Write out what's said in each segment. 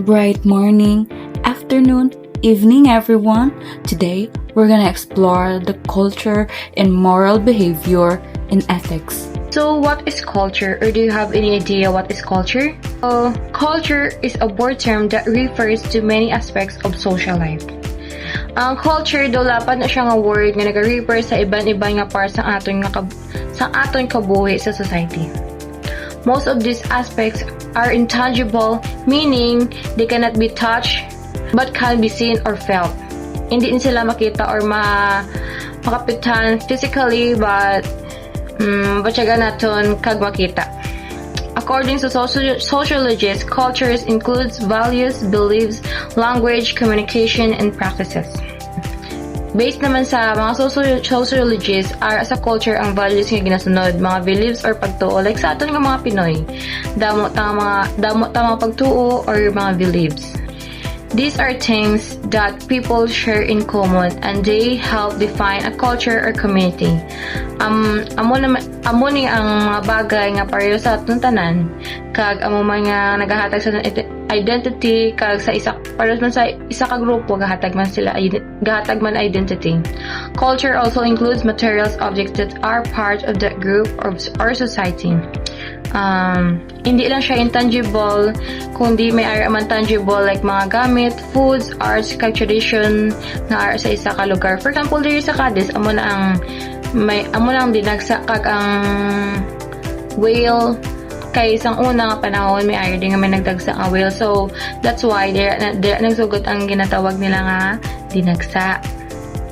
Bright morning, afternoon, evening, everyone. Today, we're gonna explore the culture and moral behavior in ethics. So what is culture, or do you have any idea what is culture? Culture is a word term that refers to many aspects of social life. Ang culture daw lapat na siya nga word nga nag-refer sa iban-ibang nga parts sa aton kabuhi sa society. Most of these aspects are intangible, meaning they cannot be touched but can be seen or felt. Hindi din sila makita or makapitan physically but batyaga naton kag makita. According to sociologists, cultures includes values, beliefs, language, communication, and practices. Based naman sa mga sociologists, as a culture ang values nga ginasunod, mga beliefs or pagtuo, like sa aton nga mga Pinoy, damo ta mga pagtuo or mga beliefs. These are things that people share in common and they help define a culture or community. Amo ni ang mga bagay nga pareho sa atong tanan kag amo man nga nagahatag sa identity kag sa pareho man sa isa ka grupo gahatag man identity. Culture also includes materials objects that are part of that group or society. Hindi lang siya intangible, kundi may ara man tangible like mga gamit, foods, arts, kag tradition nga ara sa isa ka lugar. For example, diri sa Cadiz, amo na ang dinagsa kag ang whale kay isang una nga panahon may ara din nga may nagdagsa ang whale. So that's why dira nagsugod ang ginatawag nila nga dinagsa.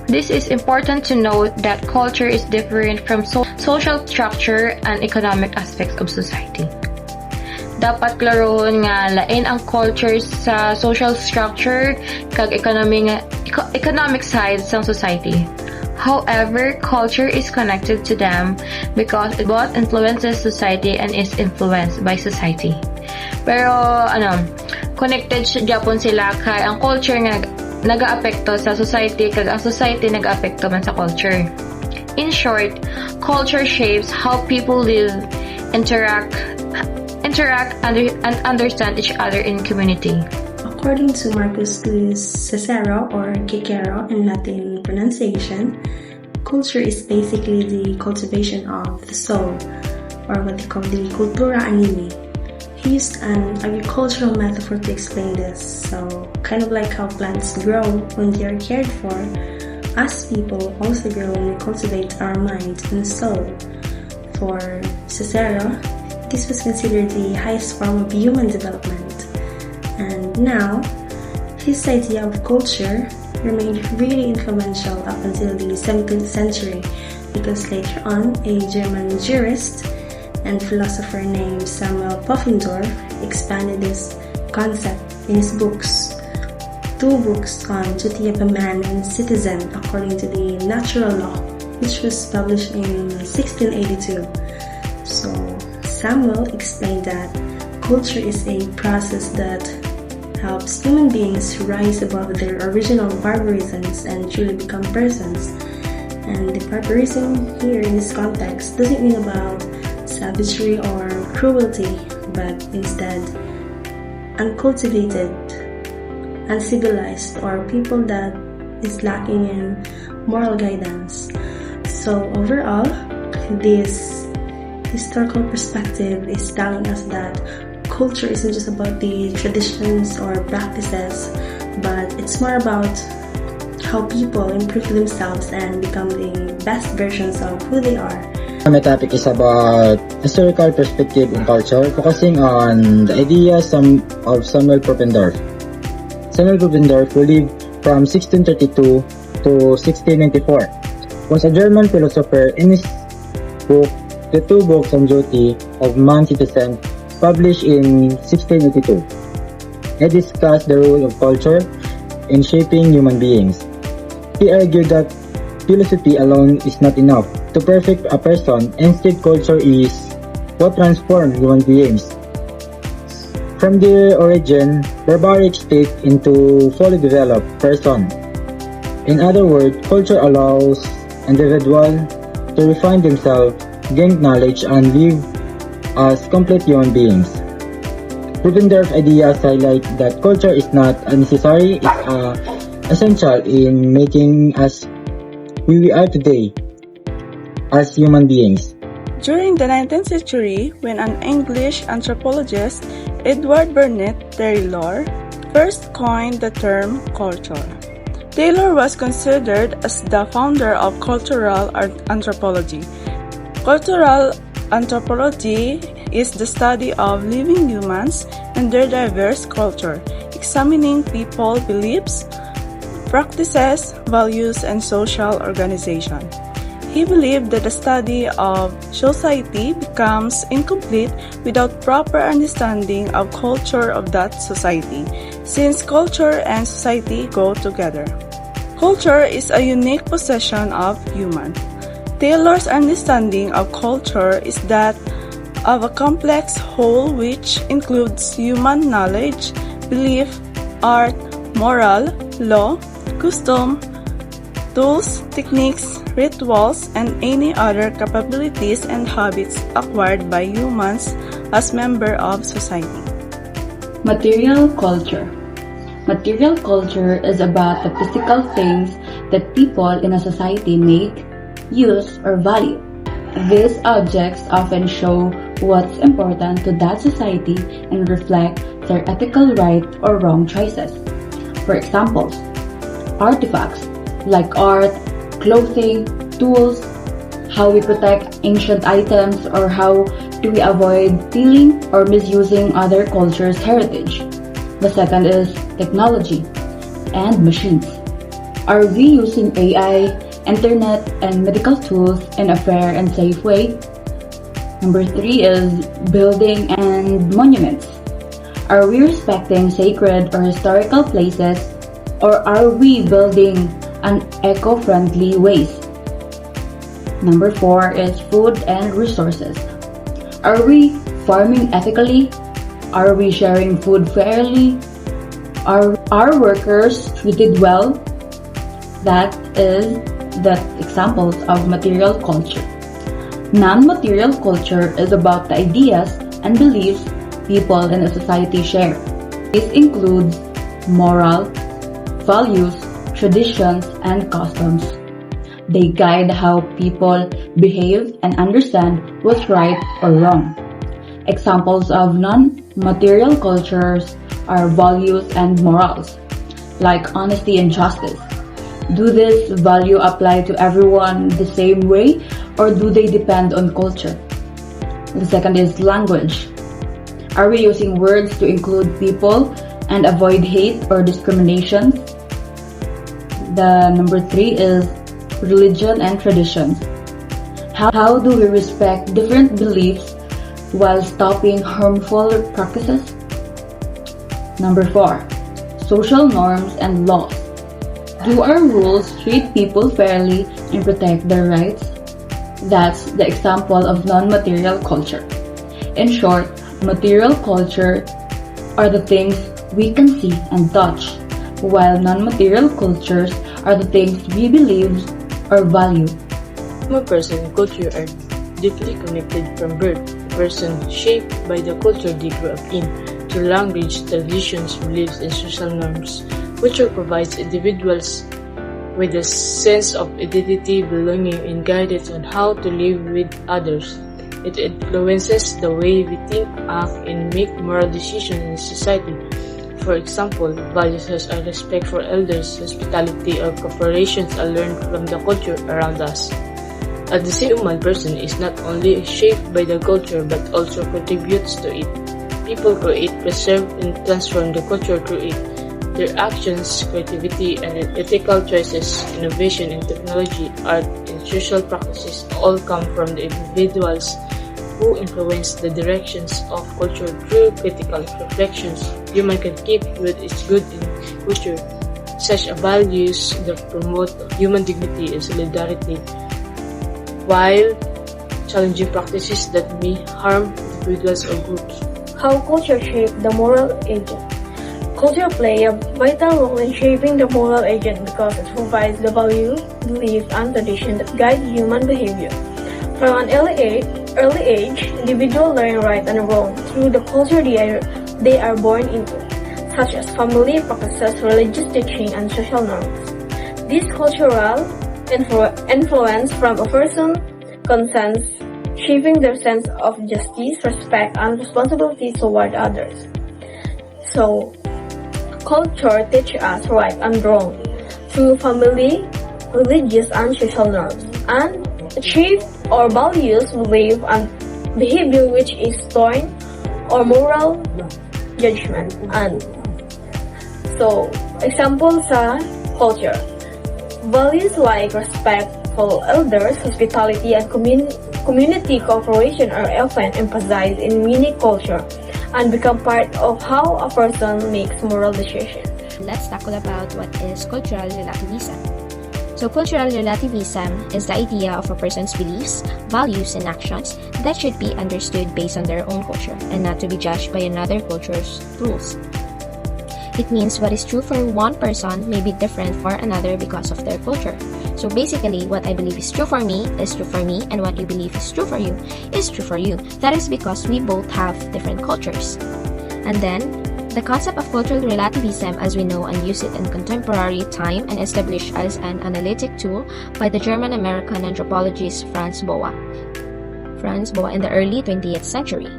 This is important to note that culture is different from social structure and economic aspects of society. Dapat klarohon nga lain ang culture sa social structure kag economic side sa society. However, culture is connected to them because it both influences society and is influenced by society. Pero connected Japon sila kay ang culture nga nagaapekto sa society kag ang society nagaapekto man sa culture. In short, culture shapes how people live, interact and understand each other in community. According to Marcus Louis Cicero or Cicero in Latin pronunciation, culture is basically the cultivation of the soul, or what they call the cultura animi. He used an agricultural metaphor to explain this, so kind of like how plants grow when they are cared for, us people also grow when we cultivate our mind and soul. For Cicero, this was considered the highest form of human development. And now, his idea of culture remained really influential up until the 17th century because later on, a German jurist and philosopher named Samuel Pufendorf expanded this concept in his books. 2 books on duty of a man and citizen according to the natural law, which was published in 1682. So Samuel explained that culture is a process that helps human beings rise above their original barbarisms and truly become persons. And the barbarism here in this context doesn't mean about savagery or cruelty, but instead uncultivated, uncivilized, or people that is lacking in moral guidance. So overall, this historical perspective is telling us that culture isn't just about the traditions or practices, but it's more about how people improve themselves and become the best versions of who they are. My topic is about historical perspective in culture, focusing on the ideas of Samuel Pufendorf. Samuel Pufendorf, who lived from 1632 to 1694, was a German philosopher. In his book, The 2 Books on Duty of Man Citizen, published in 1682, he discussed the role of culture in shaping human beings. He argued that philosophy alone is not enough to perfect a person. Instead, culture is what transforms human beings from their origin, barbaric state, into fully developed person. In other words, culture allows individuals to refine themselves, gain knowledge, and live as complete human beings. Pufendorf ideas highlight that culture is not unnecessary, it's essential in making us who we are today as human beings. During the 19th century, when an English anthropologist, Edward Burnett Taylor, first coined the term culture. Taylor was considered as the founder of cultural anthropology. Cultural anthropology is the study of living humans and their diverse culture, examining people, beliefs, practices, values, and social organization. He believed that the study of society becomes incomplete without proper understanding of culture of that society, since culture and society go together. Culture is a unique possession of human. Taylor's understanding of culture is that of a complex whole which includes human knowledge, belief, art, moral, law, custom, tools, techniques, rituals, and any other capabilities and habits acquired by humans as members of society. Material culture. Material culture is about the physical things that people in a society make, use, or value. These objects often show what's important to that society and reflect their ethical right or wrong choices. For examples, artifacts like art, clothing, tools, how we protect ancient items, or how do we avoid stealing or misusing other cultures' heritage. The second is technology and machines. Are we using AI, internet, and medical tools in a fair and safe way? Number 3 is building and monuments. Are we respecting sacred or historical places, or are we building an eco-friendly ways? Number 4 is food and resources. Are we farming ethically? Are we sharing food fairly? Are our workers treated well? That is the examples of material culture. Non-material culture is about the ideas and beliefs people in a society share. This includes moral, values, traditions, and customs. They guide how people behave and understand what's right or wrong. Examples of non-material cultures are values and morals, like honesty and justice. Do this value apply to everyone the same way, or do they depend on culture? The second is language. Are we using words to include people and avoid hate or discrimination? The number 3 is religion and traditions. How do we respect different beliefs while stopping harmful practices? Number 4, social norms and laws. Do our rules treat people fairly and protect their rights? That's the example of non-material culture. In short, material culture are the things we can see and touch, while non-material cultures are the things we believe or value. A person and culture are deeply connected from birth. A person shaped by the culture they grew up in, through language, traditions, beliefs, and social norms. Culture provides individuals with a sense of identity, belonging, and guidance on how to live with others. It influences the way we think, act, and make moral decisions in society. For example, values such as respect for elders, hospitality, or cooperation are learned from the culture around us. At the same time, a person is not only shaped by the culture but also contributes to it. People create, preserve, and transform the culture through it. Their actions, creativity, and ethical choices, innovation in technology, art, and social practices all come from the individuals who influence the directions of culture through critical reflections. Human can keep with its good in culture, such as values that promote human dignity and solidarity, while challenging practices that may harm individuals or groups. How culture shapes the moral agent. Culture plays a vital role in shaping the moral agent because it provides the values, beliefs, and traditions that guide human behavior. From an early age, individuals learn right and wrong through the culture they are they are born into, such as family practices, religious teaching, and social norms. This cultural influence from a person concerns shaping their sense of justice, respect, and responsibility toward others. So, culture teaches us right and wrong through family, religious, and social norms, and achieve our values, belief, and behavior which is torn or moral judgment. And so, example sa culture. Values like respect for elders, hospitality, and community cooperation are often emphasized in many culture and become part of how a person makes moral decisions. Let's tackle about what is cultural relativism. So cultural relativism is the idea of a person's beliefs, values, and actions that should be understood based on their own culture and not to be judged by another culture's rules. It means what is true for one person may be different for another because of their culture. So basically, what I believe is true for me is true for me, and what you believe is true for you is true for you. That is because we both have different cultures. And then, the concept of cultural relativism as we know and use it in contemporary time and established as an analytic tool by the German-American anthropologist Franz Boas in the early 20th century.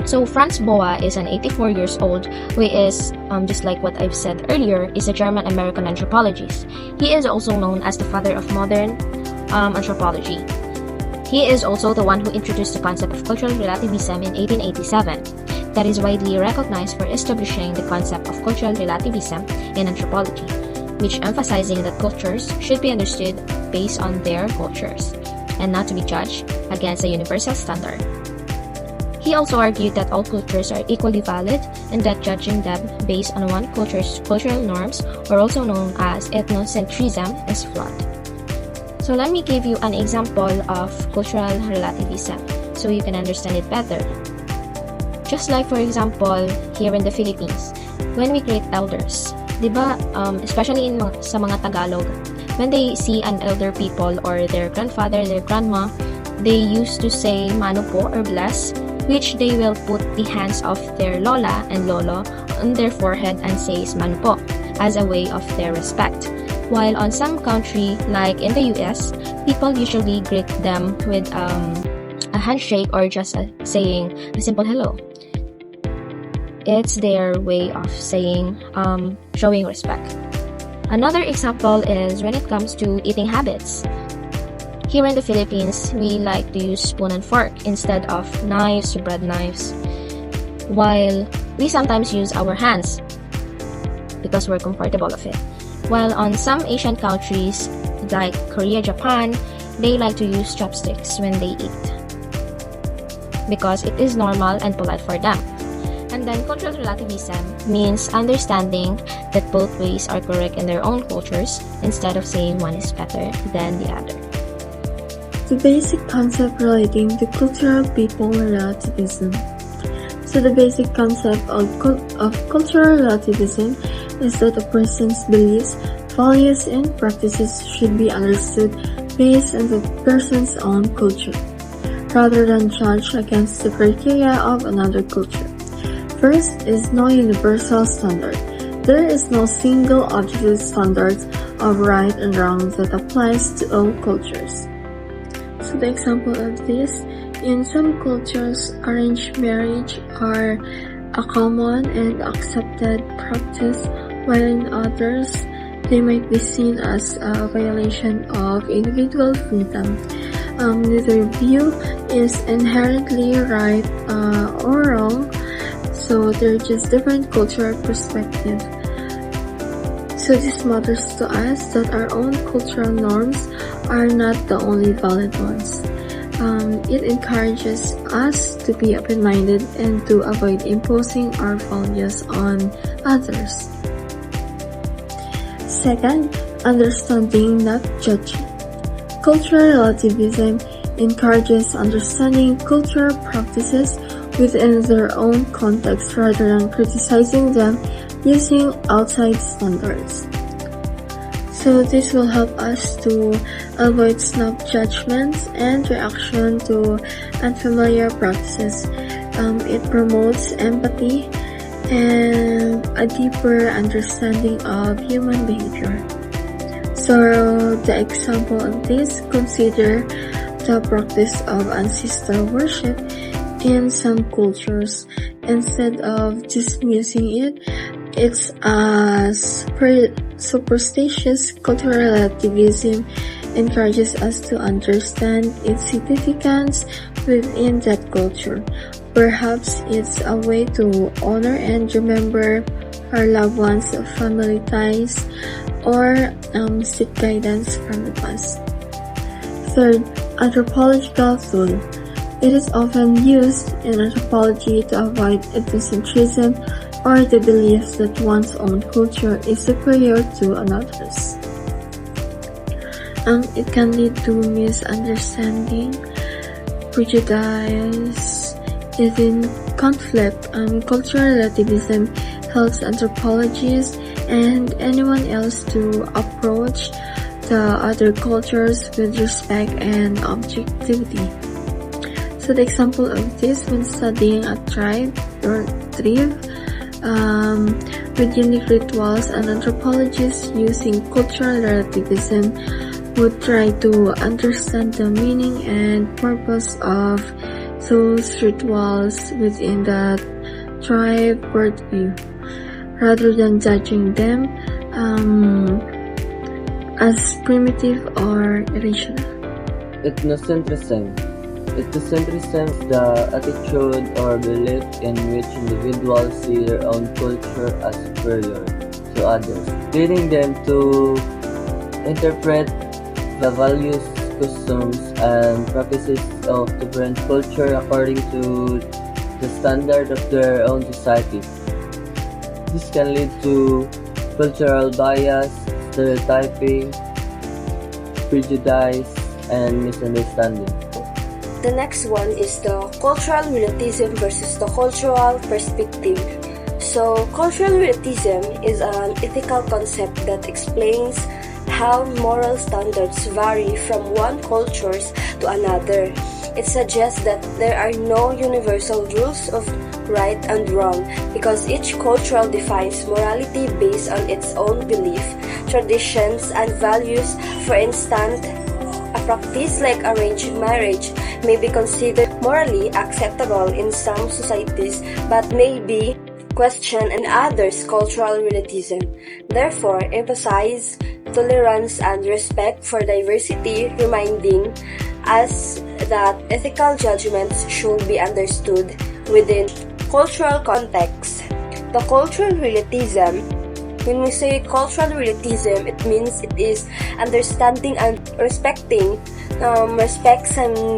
So Franz Boas is an 84 years old who is, just like what I've said earlier, is a German-American anthropologist. He is also known as the father of modern anthropology. He is also the one who introduced the concept of cultural relativism in 1887. That is widely recognized for establishing the concept of cultural relativism in anthropology, which emphasizing that cultures should be understood based on their cultures and not to be judged against a universal standard. He also argued that all cultures are equally valid and that judging them based on one culture's cultural norms, or also known as ethnocentrism, is flawed. So let me give you an example of cultural relativism so you can understand it better. Just like for example, here in the Philippines, when we greet elders, diba, especially sa mga Tagalog, when they see an elder people or their grandfather, their grandma, they used to say mano po or bless, which they will put the hands of their lola and lolo on their forehead and says mano po as a way of their respect. While on some country, like in the US, people usually greet them with a handshake or just saying a simple hello. It's their way of saying, showing respect. Another example is when it comes to eating habits. Here in the Philippines, we like to use spoon and fork instead of knives or bread knives, while we sometimes use our hands because we're comfortable of it. While on some Asian countries, like Korea, Japan, they like to use chopsticks when they eat because it is normal and polite for them. And then cultural relativism means understanding that both ways are correct in their own cultures instead of saying one is better than the other. The basic concept relating to cultural people relativism. So the basic concept of cultural relativism is that a person's beliefs, values, and practices should be understood based on the person's own culture, rather than judged against the criteria of another culture. First is no universal standard. There is no single objective standard of right and wrong that applies to all cultures. So the example of this, in some cultures, arranged marriage are a common and accepted practice, while in others, they might be seen as a violation of individual freedom. Neither view is inherently right or wrong, so they're just different cultural perspectives. So this matters to us that our own cultural norms are not the only valid ones. It encourages us to be open-minded and to avoid imposing our values on others. Second, understanding, not judging. Cultural relativism encourages understanding cultural practices within their own context rather than criticizing them using outside standards. So this will help us to avoid snap judgments and reaction to unfamiliar practices. It promotes empathy and a deeper understanding of human behavior. So the example of this, consider the practice of ancestor worship in some cultures. Instead of dismissing it, it's a superstitious cultural relativism encourages us to understand its significance within that culture. Perhaps it's a way to honor and remember our loved ones, family ties, or seek guidance from the past. Third, anthropological tool. It is often used in anthropology to avoid ethnocentrism or the belief that one's own culture is superior to another's. It can lead to misunderstanding, prejudice, even conflict. Cultural relativism helps anthropologists and anyone else to approach the other cultures with respect and objectivity. So the example of this, when studying a tribe or tribe with unique rituals, an anthropologist using cultural relativism would try to understand the meaning and purpose of those rituals within the tribe worldview, rather than judging them as primitive or irrational. Ethnocentrism. Ethnocentrism is the attitude or belief in which individuals see their own culture as superior to others, leading them to interpret the values, customs, and practices of different culture according to the standard of their own society. This can lead to cultural bias, stereotyping, prejudice, and misunderstanding. The next one is the cultural relativism versus the cultural perspective. So, cultural relativism is an ethical concept that explains how moral standards vary from one culture to another. It suggests that there are no universal rules of right and wrong because each culture defines morality based on its own belief, traditions, and values. For instance, a practice like arranged marriage may be considered morally acceptable in some societies but may be questioned in others. Cultural relativism therefore emphasizes tolerance and respect for diversity, reminding us that ethical judgments should be understood within cultural context. The cultural relativism, when we say cultural relativism, it means it is understanding and respecting respects and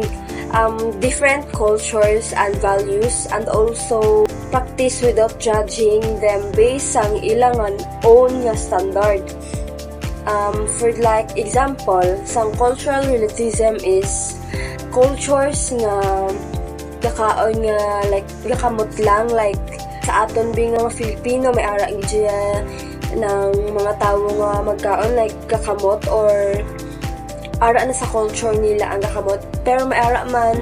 different cultures and values, and also practice without judging them based sa ilang own nga standard. For like example, some cultural relativism is cultures nga gakaon nga like gakamot lang, like sa aton bing mga Filipino may ara gidya ng mga tawo nga magkaon like gakamot, or ara na sa culture nila ang gakamot, pero may ara man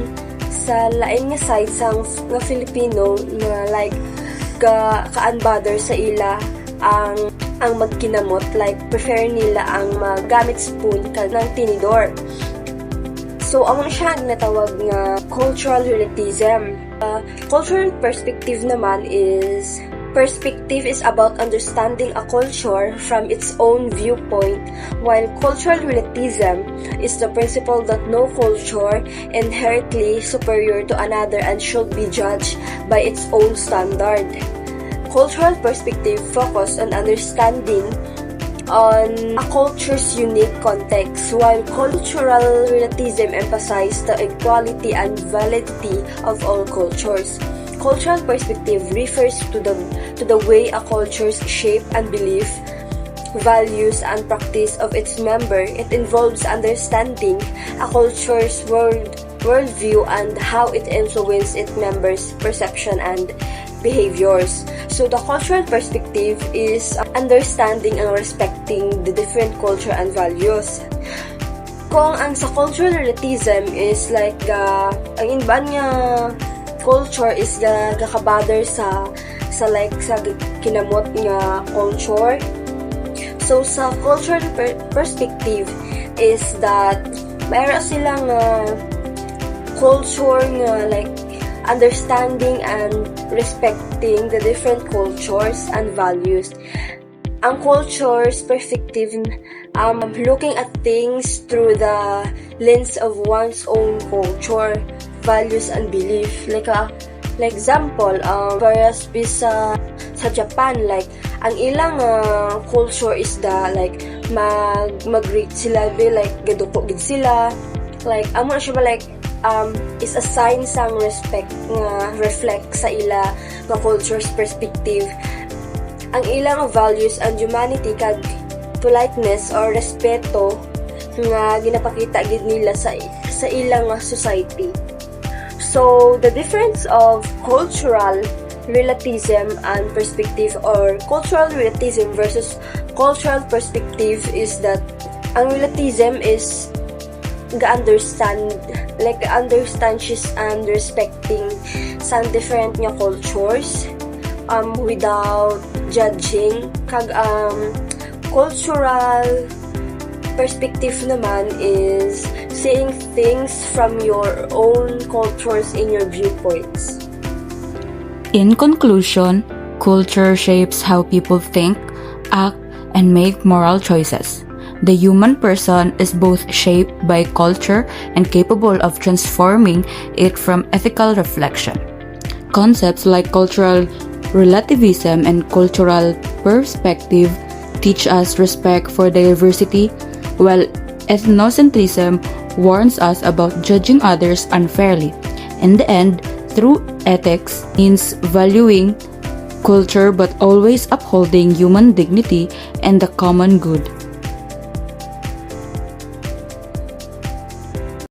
sa lain nga side sang nga Filipino na like ka-unbother sa ila ang magkinamot, like prefer nila ang magamit spoon ka ng tinidor. So, amo na siya natawag nga cultural relativism. Cultural perspective naman is, perspective is about understanding a culture from its own viewpoint, while cultural relativism is the principle that no culture inherently superior to another and should be judged by its own standard. Cultural perspective focus on understanding on a culture's unique context, while cultural relativism emphasizes the equality and validity of all cultures. Cultural perspective refers to the way a culture shape and belief, values, and practice of its member. It involves understanding a culture's worldview and how it influences its members' perception and behaviors. So the cultural perspective is understanding and respecting the different culture and values. Kung ang sa cultural relativism is like ang inban nga culture is gakabother sa sa kinamot nga culture. So sa cultural perspective is that mayroon silang culture nga understanding and respecting the different cultures and values. Ang culture's perspective, looking at things through the lens of one's own culture, values, and belief. Like example, whereas sa Japan, ang ilang culture is mag-greet sila, gaduko gid sila. Amo na siya is a sign sang respect nga reflect sa ila nga culture's perspective. Ang ilang values and humanity kag politeness or respeto nga ginapakita gid nila sa ilang society. So the difference of cultural relativism and perspective, or cultural relativism versus cultural perspective, is that ang relativism is understand she's and respecting some different nga cultures without judging. Kag cultural perspective naman is seeing things from your own cultures in your viewpoints. In conclusion, culture shapes how people think, act, and make moral choices. The human person is both shaped by culture and capable of transforming it from ethical reflection. Concepts like cultural relativism and cultural perspective teach us respect for diversity, while ethnocentrism warns us about judging others unfairly. In the end, true ethics means valuing culture but always upholding human dignity and the common good.